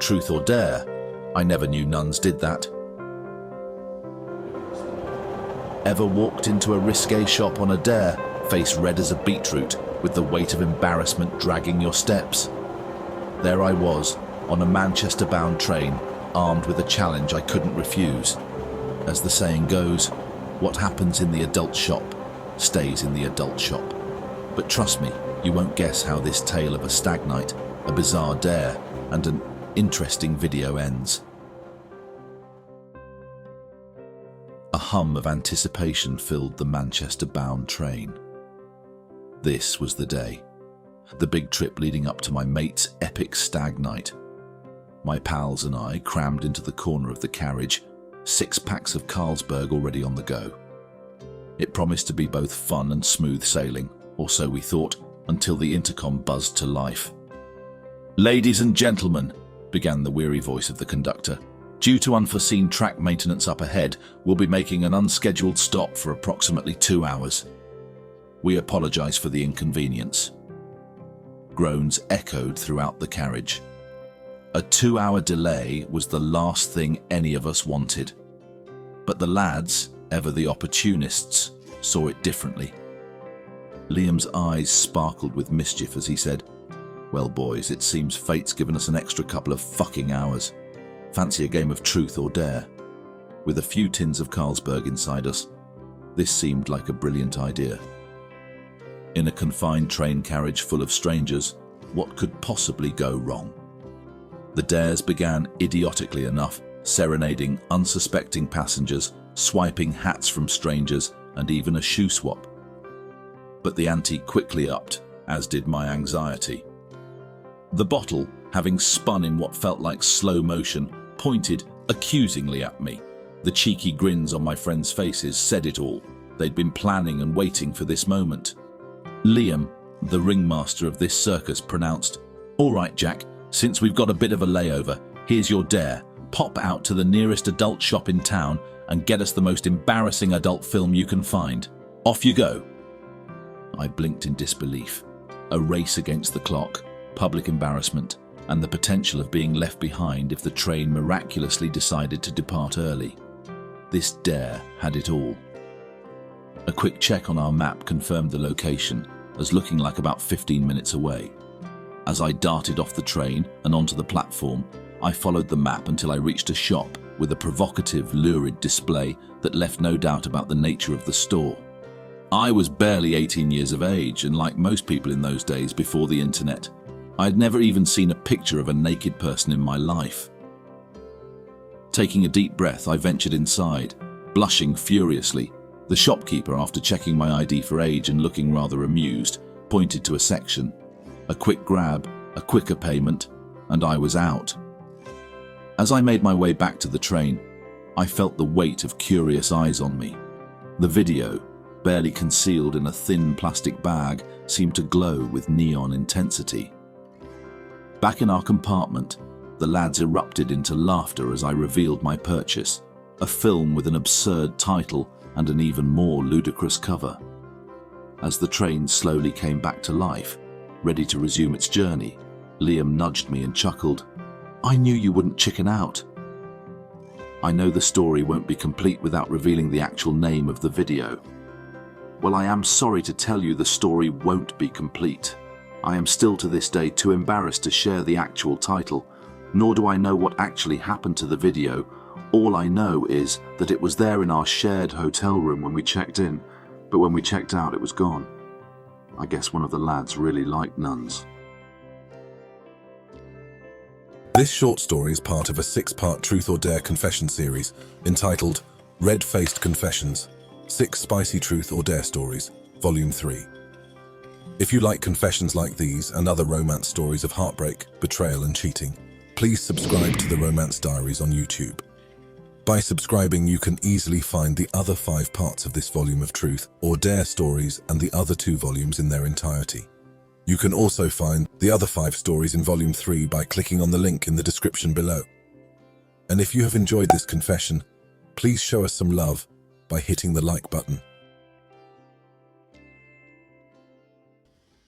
truth or dare. I never knew nuns did that. Ever walked into a risque shop on a dare, face red as a beetroot, with the weight of embarrassment dragging your steps? There I was, on a Manchester-bound train, armed with a challenge I couldn't refuse. As the saying goes, what happens in the adult shop stays in the adult shop. But trust me, you won't guess how this tale of a stag night, a bizarre dare, and an interesting video ends. A hum of anticipation filled the Manchester-bound train. This was the day. The big trip leading up to my mate's epic stag night. My pals and I crammed into the corner of the carriage, 6 packs of Carlsberg already on the go. It promised to be both fun and smooth sailing, or so we thought, until the intercom buzzed to life. "Ladies and gentlemen," began the weary voice of the conductor, "due to unforeseen track maintenance up ahead, we'll be making an unscheduled stop for approximately 2 hours. We apologize for the inconvenience." Groans echoed throughout the carriage. A 2-hour delay was the last thing any of us wanted. But the lads, ever the opportunists, saw it differently. Liam's eyes sparkled with mischief as he said, "Well, boys, it seems fate's given us an extra couple of fucking hours. Fancy a game of truth or dare?" With a few tins of Carlsberg inside us, this seemed like a brilliant idea. In a confined train carriage full of strangers, what could possibly go wrong? The dares began idiotically enough, serenading unsuspecting passengers, swiping hats from strangers, and even a shoe swap. But the ante quickly upped, as did my anxiety. The bottle, having spun in what felt like slow motion, pointed accusingly at me. The cheeky grins on my friends' faces said it all. They'd been planning and waiting for this moment. Liam, the ringmaster of this circus, pronounced, "All right, Jack, since we've got a bit of a layover, here's your dare. Pop out to the nearest adult shop in town and get us the most embarrassing adult film you can find. Off you go." I blinked in disbelief. A race against the clock, public embarrassment, and the potential of being left behind if the train miraculously decided to depart early. This dare had it all. A quick check on our map confirmed the location as looking like about 15 minutes away. As I darted off the train and onto the platform, I followed the map until I reached a shop with a provocative, lurid display that left no doubt about the nature of the store. I was barely 18 years of age, and like most people in those days before the internet, I had never even seen a picture of a naked person in my life. Taking a deep breath, I ventured inside, blushing furiously. The shopkeeper, after checking my ID for age and looking rather amused, pointed to a section. A quick grab, a quicker payment, and I was out. As I made my way back to the train, I felt the weight of curious eyes on me. The video, barely concealed in a thin plastic bag, seemed to glow with neon intensity. Back in our compartment, the lads erupted into laughter as I revealed my purchase, a film with an absurd title and an even more ludicrous cover. As the train slowly came back to life, ready to resume its journey, Liam nudged me and chuckled, "I knew you wouldn't chicken out." I know the story won't be complete without revealing the actual name of the video. Well, I am sorry to tell you the story won't be complete. I am still to this day too embarrassed to share the actual title, nor do I know what actually happened to the video. All I know is that it was there in our shared hotel room when we checked in, but when we checked out it was gone. I guess one of the lads really liked nuns. This short story is part of a 6-part Truth or Dare confession series entitled Red-Faced Confessions, 6 Spicy Truth or Dare Stories, Volume 3. If you like confessions like these and other romance stories of heartbreak, betrayal and cheating, please subscribe to the Romance Diaries on YouTube. By subscribing, you can easily find the other 5 parts of this volume of Truth or Dare stories and the other 2 volumes in their entirety. You can also find the other 5 stories in Volume 3 by clicking on the link in the description below. And if you have enjoyed this confession, please show us some love by hitting the like button.